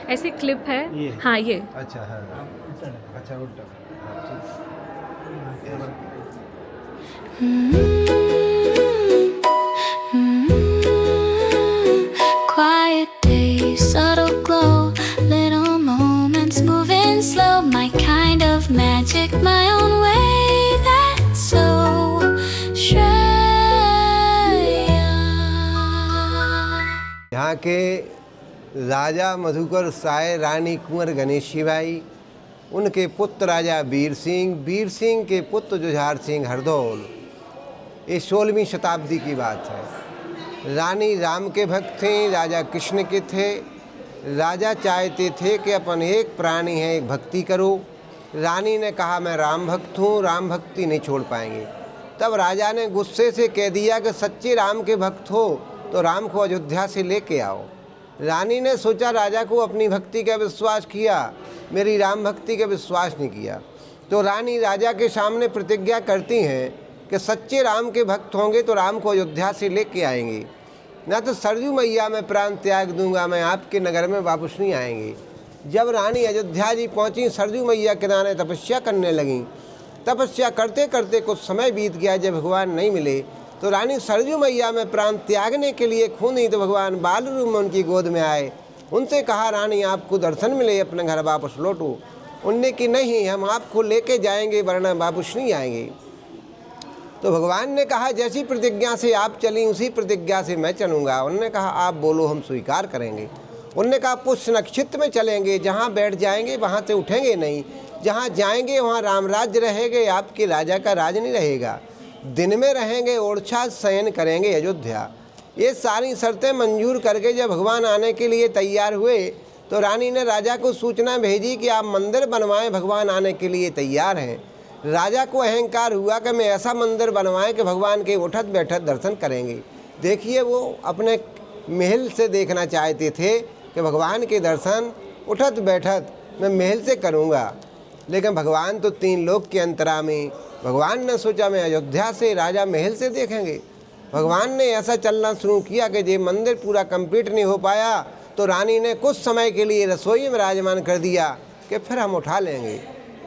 ऐसी क्लिप है ये हाँ ये अच्छा है अच्छा उल्टा Quiet days, subtle glow, little moments moving slow, my kind of magic, my own way, that's so Shreya. यहाँ के राजा मधुकर साय रानी कुंवर गणेशी बाई, उनके पुत्र राजा वीर सिंह के पुत्र जुझार सिंह हरदौल। ये 16वीं शताब्दी की बात है। रानी राम के भक्त थे, राजा कृष्ण के थे। राजा चाहते थे कि अपन एक प्राणी है, एक भक्ति करो। रानी ने कहा मैं राम भक्त हूँ, राम भक्ति नहीं छोड़ पाएंगे। तब राजा ने गुस्से से कह दिया कि सच्चे राम के भक्त हो तो राम को अयोध्या से लेके आओ। रानी ने सोचा राजा को अपनी भक्ति का विश्वास किया, मेरी राम भक्ति का विश्वास नहीं किया। तो रानी राजा के सामने प्रतिज्ञा करती हैं कि सच्चे राम के भक्त होंगे तो राम को अयोध्या से लेके आएंगे, ना तो सरजू मैया मैं प्राण त्याग दूंगा, मैं आपके नगर में वापस नहीं आएंगे। जब रानी अयोध्या जी पहुंची, सरजू मैया किनारे तपस्या करने लगीं। तपस्या करते करते कुछ समय बीत गया। जब भगवान नहीं मिले तो रानी सरजू मैया में प्राण त्यागने के लिए खूनी तो भगवान बाल रूप में उनकी गोद में आए। उनसे कहा रानी आपको दर्शन मिले, अपने घर वापस लौटो। उनने कि नहीं, हम आपको लेके जाएंगे वरना वापस नहीं आएंगे। तो भगवान ने कहा जैसी प्रतिज्ञा से आप चली उसी प्रतिज्ञा से मैं चलूँगा। उन्होंने कहा आप बोलो, हम स्वीकार करेंगे। उन्होंने कहा पुष्य नक्षत्र में चलेंगे, जहाँ बैठ जाएंगे वहाँ से उठेंगे नहीं, जहाँ जाएंगे वहाँ राम राज्य रहेंगे, आपके राजा का राज नहीं रहेगा। दिन में रहेंगे ओरछा, शयन करेंगे अयोध्या। ये सारी शर्तें मंजूर करके जब भगवान आने के लिए तैयार हुए तो रानी ने राजा को सूचना भेजी कि आप मंदिर बनवाएं, भगवान आने के लिए तैयार हैं। राजा को अहंकार हुआ कि मैं ऐसा मंदिर बनवाएं कि भगवान के उठत बैठत दर्शन करेंगे। देखिए, वो अपने महल से देखना चाहते थे कि भगवान के दर्शन उठत बैठत मैं महल से करूंगा, लेकिन भगवान तो 3 लोक के अंतरामी। भगवान ने सोचा मैं अयोध्या से, राजा महल से देखेंगे। भगवान ने ऐसा चलना शुरू किया कि ये मंदिर पूरा कंप्लीट नहीं हो पाया तो रानी ने कुछ समय के लिए रसोई में विराजमान कर दिया कि फिर हम उठा लेंगे।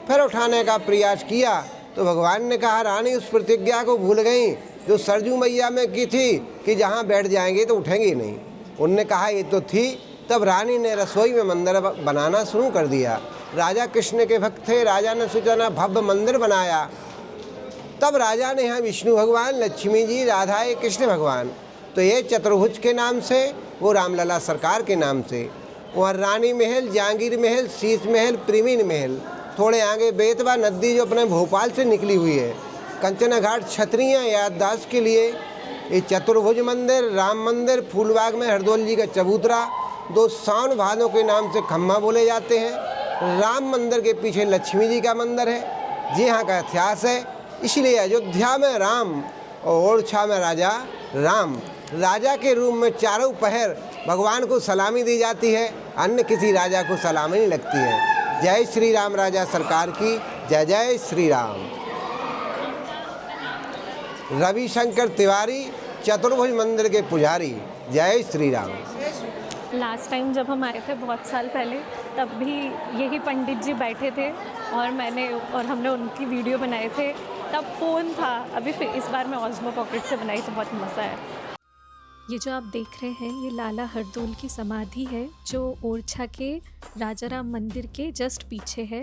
फिर उठाने का प्रयास किया तो भगवान ने कहा रानी उस प्रतिज्ञा को भूल गई जो सरजू मैया में की थी कि जहाँ बैठ जाएंगे तो उठेंगे नहीं। उनने कहा ये तो थी। तब रानी ने रसोई में मंदिर बनाना शुरू कर दिया। राजा कृष्ण के भक्त थे, राजा ने सोचा ना भव्य मंदिर बनाया। तब राजा ने यहाँ विष्णु भगवान, लक्ष्मी जी, राधा, ये कृष्ण भगवान, तो ये चतुर्भुज के नाम से, वो रामलला सरकार के नाम से। वहाँ रानी महल, जहांगीर महल, शीश महल, प्रीमिन महल, थोड़े आगे बेतवा नदी जो अपने भोपाल से निकली हुई है, कंचना घाट छतरियाँ याददाश्त के लिए, ये चतुर्भुज मंदिर, राम मंदिर, फूलबाग में हरदौल जी का चबूतरा, 2 सावन भादों के नाम से खम्मा बोले जाते हैं। राम मंदिर के पीछे लक्ष्मी जी का मंदिर है। जी यहाँ का इतिहास है। इसलिए अयोध्या में राम और ओरछा में राजा राम। राजा के रूप में चारों पहर भगवान को सलामी दी जाती है, अन्य किसी राजा को सलामी नहीं लगती है। जय श्री राम राजा सरकार की जय। जय श्री राम। रविशंकर तिवारी, चतुर्भुज मंदिर के पुजारी। जय श्री राम। लास्ट टाइम जब हम आए थे बहुत साल पहले, तब भी यही पंडित जी बैठे थे और हमने उनकी वीडियो बनाए थे। तब फ़ोन था, अभी फिर इस बार मैं ऑस्मो पॉकेट से बनाई तो बहुत मज़ा आया। ये जो आप देख रहे हैं ये लाला हरदौल की समाधि है जो ओरछा के राजा राम मंदिर के जस्ट पीछे है।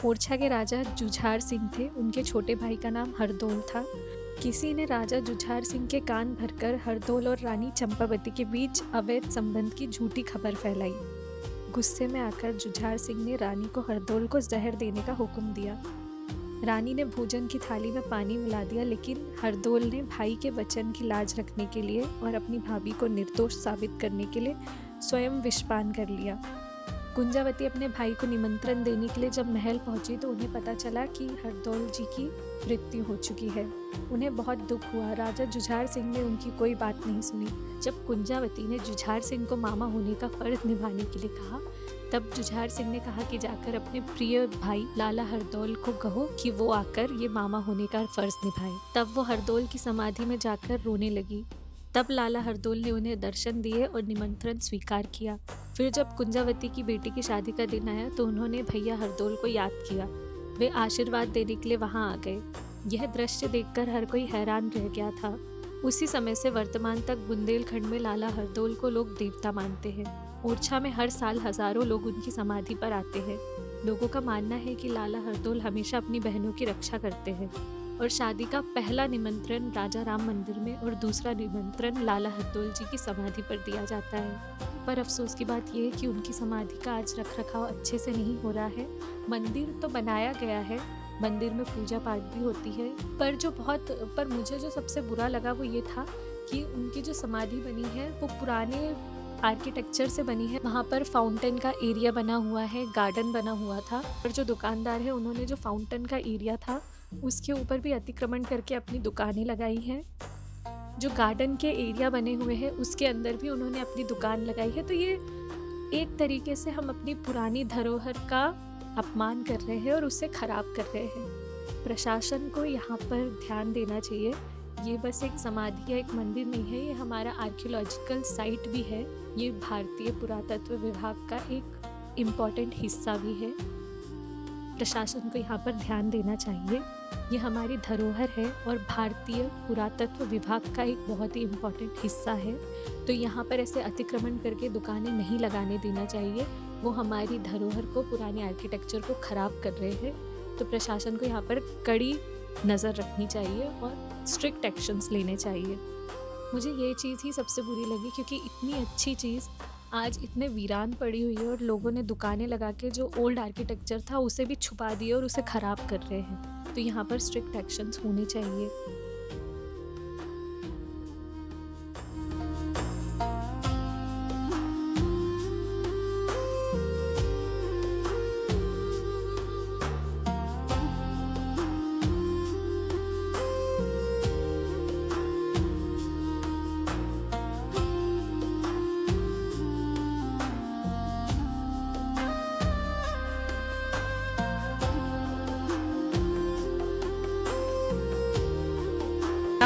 ओरछा के राजा जुझार सिंह थे, उनके छोटे भाई का नाम हरदौल था। किसी ने राजा जुझार सिंह के कान भरकर हरदौल और रानी चंपावती के बीच अवैध संबंध की झूठी खबर फैलाई। गुस्से में आकर जुझार सिंह ने रानी को हरदौल को जहर देने का हुक्म दिया। रानी ने भोजन की थाली में पानी मिला दिया, लेकिन हरदौल ने भाई के वचन की लाज रखने के लिए और अपनी भाभी को निर्दोष साबित करने के लिए स्वयं विषपान कर लिया। कुंजावती अपने भाई को निमंत्रण देने के लिए जब महल पहुंची तो उन्हें पता चला कि हरदौल जी की मृत्यु हो चुकी है। उन्हें बहुत दुख हुआ। राजा जुझार सिंह ने उनकी कोई बात नहीं सुनी। जब कुंजावती ने जुझार सिंह को मामा होने का फर्ज निभाने के लिए कहा, तब जुझार सिंह ने कहा कि जाकर अपने प्रिय भाई लाला हरदौल को कहो कि वो आकर ये मामा होने का फर्ज निभाए। तब वो हरदौल की समाधि में जाकर रोने लगी। तब लाला हरदोल ने उन्हें दर्शन दिए और निमंत्रण स्वीकार किया। फिर जब कुंजावती की बेटी की शादी का दिन आया तो उन्होंने भैया हरदोल को याद किया। वे आशीर्वाद देने के लिए वहां आ गए। यह दृश्य देखकर हर कोई हैरान रह गया था। उसी समय से वर्तमान तक बुंदेलखंड में लाला हरदोल को लोग देवता मानते हैं। ओरछा में हर साल हजारों लोग उनकी समाधि पर आते हैं। लोगों का मानना है कि लाला हरदोल हमेशा अपनी बहनों की रक्षा करते हैं और शादी का पहला निमंत्रण राजा राम मंदिर में और दूसरा निमंत्रण लाला हरदोल जी की समाधि पर दिया जाता है। पर अफसोस की बात यह है कि उनकी समाधि का आज रख रखाव अच्छे से नहीं हो रहा है। मंदिर तो बनाया गया है, मंदिर में पूजा पाठ भी होती है, पर मुझे जो सबसे बुरा लगा वो ये था कि उनकी जो समाधि बनी है वो पुराने आर्किटेक्चर से बनी है। वहाँ पर फाउंटेन का एरिया बना हुआ है, गार्डन बना हुआ था, और जो दुकानदार है उन्होंने जो फाउंटेन का एरिया था उसके ऊपर भी अतिक्रमण करके अपनी दुकानें लगाई हैं। जो गार्डन के एरिया बने हुए हैं उसके अंदर भी उन्होंने अपनी दुकान लगाई है। तो ये एक तरीके से हम अपनी पुरानी धरोहर का अपमान कर रहे हैं और उसे खराब कर रहे हैं। प्रशासन को यहाँ पर ध्यान देना चाहिए। ये बस एक समाधि या एक मंदिर नहीं है, ये हमारा आर्कियोलॉजिकल साइट भी है। ये भारतीय पुरातत्व विभाग का एक इम्पॉर्टेंट हिस्सा भी है। प्रशासन को यहाँ पर ध्यान देना चाहिए। ये हमारी धरोहर है और भारतीय पुरातत्व विभाग का एक बहुत ही इम्पॉर्टेंट हिस्सा है। तो यहाँ पर ऐसे अतिक्रमण करके दुकानें नहीं लगाने देना चाहिए। वो हमारी धरोहर को, पुराने आर्किटेक्चर को ख़राब कर रहे हैं। तो प्रशासन को यहाँ पर कड़ी नज़र रखनी चाहिए और स्ट्रिक्ट एक्शंस लेने चाहिए। मुझे ये चीज़ ही सबसे बुरी लगी, क्योंकि इतनी अच्छी चीज़ आज इतने वीरान पड़ी हुई है और लोगों ने दुकानें लगा के जो ओल्ड आर्किटेक्चर था उसे भी छुपा दिया और उसे ख़राब कर रहे हैं। तो यहाँ पर स्ट्रिक्ट एक्शंस होने चाहिए।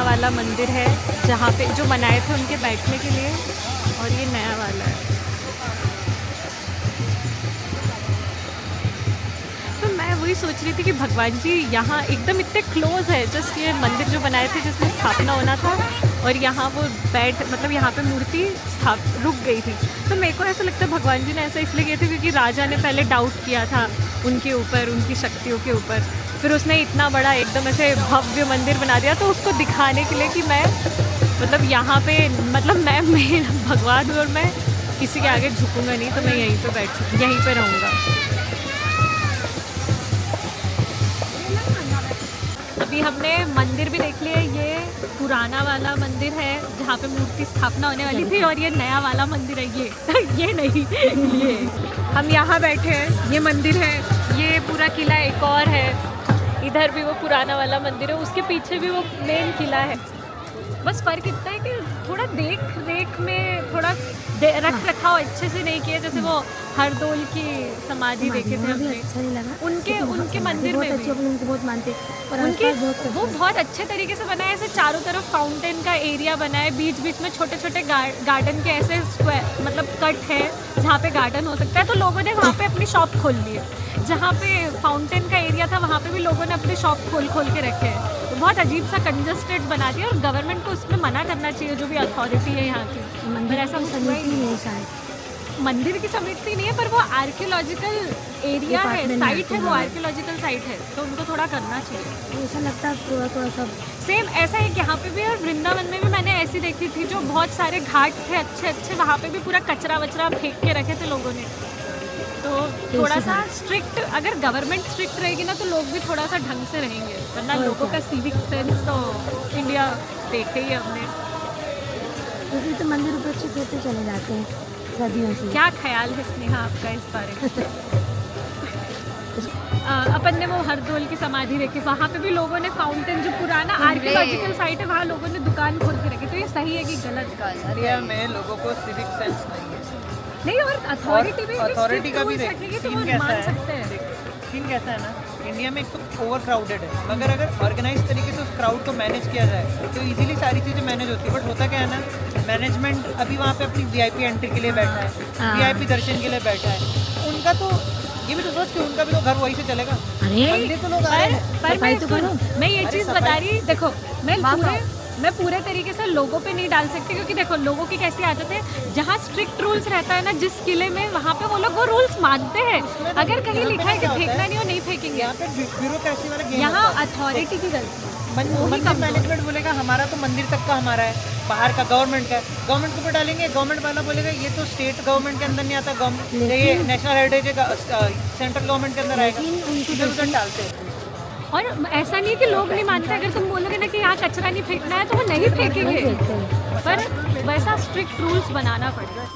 वाला मंदिर है जहाँ पे जो बनाए थे उनके बैठने के लिए, और ये नया वाला है। तो मैं वही सोच रही थी कि भगवान जी यहाँ एकदम इतने क्लोज है। जस्ट ये मंदिर जो बनाए थे जिसमें स्थापना होना था और यहाँ वो मतलब यहाँ पे मूर्ति रुक गई थी। तो मेरे को ऐसा लगता है भगवान जी ने ऐसा इसलिए किया था क्योंकि राजा ने पहले डाउट किया था उनके ऊपर, उनकी शक्तियों के ऊपर। फिर उसने इतना बड़ा एकदम ऐसे भव्य मंदिर बना दिया, तो उसको दिखाने के लिए कि मैं मतलब यहाँ पे मैं भगवान हूँ और मैं किसी के आगे झुकूंगा नहीं, तो मैं यहीं पे रहूँगा। अभी हमने मंदिर भी देख लिया। ये पुराना वाला मंदिर है जहाँ पे मूर्ति स्थापना होने वाली थी, और ये नया वाला मंदिर है ये नहीं ये हम यहाँ बैठे हैं, ये मंदिर है। ये पूरा किला एक और है, इधर भी वो पुराना वाला मंदिर है, उसके पीछे भी वो मेन किला है। बस फ़र्क इतना है कि थोड़ा देख रेख में थोड़ा रख रखाव अच्छे से नहीं किया। जैसे वो हरदोल की समाधि देखे थे हमने, अच्छा नहीं लगा। उनके मंदिर में भी उनको बहुत मानते और उनकी वो बहुत अच्छे तरीके से बनाया। ऐसे चारों तरफ फाउंटेन का एरिया बना है, बीच बीच में छोटे छोटे गार्डन के ऐसे स्क्वायर कट है जहाँ पे गार्डन हो सकता है। तो लोगों ने वहाँ पे अपनी शॉप खोल ली है। जहाँ पे फाउंटेन का एरिया था वहाँ पे भी लोगों ने अपने शॉप खोल के रखे हैं। तो बहुत अजीब सा कंजस्टेड बना दिया, और गवर्नमेंट को उसमें मना करना चाहिए, जो भी अथॉरिटी है यहाँ की। मंदिर ऐसा समिति नहीं है शायद, मंदिर की समिति नहीं है, पर वो आर्कियोलॉजिकल एरिया है, साइट है, वो आर्कियोलॉजिकल साइट है, तो उनको थोड़ा करना चाहिए। ऐसा लगता है थोड़ा सा सेम ऐसा है यहाँ पे भी। और वृंदावन में भी मैंने ऐसी देखी थी, जो बहुत सारे घाट थे अच्छे, वहाँ पे भी पूरा कचरा वचरा फेंक के रखे थे लोगों ने। तो थोड़ा सा स्ट्रिक्ट, अगर गवर्नमेंट स्ट्रिक्ट रहेगी ना तो लोग भी थोड़ा सा ढंग से रहेंगे, वरना लोगों का सिविक सेंस तो इंडिया देखे ही हमने। क्योंकि तो मंदिर उपेक्षित होते चले जाते हैं सदियों से। क्या ख्याल है स्नेहा आपका इस बारे में? अपन ने वो हरदोल की समाधि देखी, वहाँ पे भी लोगों ने फाउंटेन, जो पुराना आर्कियोलॉजिकल साइट है, वहाँ लोगों ने दुकान खोल के रखी। तो ये सही है कि गलत? इंडिया में लोगों को सिविक सेंस नहीं है। नहीं, और अथॉरिटी का भी रखेगी तो वो मान सकते हैं। सीन कैसा है ना इंडिया में एक तो ओवर क्राउडेड है, मगर अगर ऑर्गेनाइज तरीके से उस क्राउड को मैनेज किया जाए तो इजीली सारी चीज़ें मैनेज होती है। बट होता क्या है ना, मैनेजमेंट अभी वहाँ पे अपनी वीआईपी एंट्री के लिए बैठा है, हाँ। वीआईपी दर्शन के लिए बैठा है। उनका तो ये भी तो सोच कि उनका भी तो घर वहीं से चलेगा। अरे मंदिर तो लोग आ रहे हैं। पर सफाई तो करो। मैं ये अरे चीज़ सफाई- बता रही, देखो माँ मैं पूरे तरीके से लोगों पे नहीं डाल सकती, क्योंकि देखो लोगों की कैसी आदत है, जहाँ स्ट्रिक्ट रूल्स रहता है ना जिस किले में, वहाँ पे वो लोग वो रूल्स मानते हैं। अगर कहीं यहाँ पे लिखा है कि क्या होता फेंकना है? नहीं हो नहीं फेंकेंगे। यहाँ पे ब्यूरोक्रेसी वाला गेम यहाँ होता है। अथॉरिटी की गलती वही मंदिर कमजोर। मैनेजमेंट बोलेगा हमारा तो मंदिर तक का हमारा है, बाहर का गवर्नमेंट का है, गवर्नमेंट के ऊपर डालेंगे, गवर्नमेंट वाला बोलेगा ये तो स्टेट गवर्नमेंट के अंदर नहीं आता, गवर्नमेंट ये नेशनल हेरिटेज सेंट्रल गवर्नमेंट के अंदर आएगा, इधर उधर डालते हैं। और ऐसा नहीं है कि लोग नहीं मानते, अगर तुम बोलोगे ना कि यहाँ कचरा नहीं फेंकना है तो वो नहीं फेंकेंगे, पर वैसा स्ट्रिक्ट रूल्स बनाना पड़ेगा।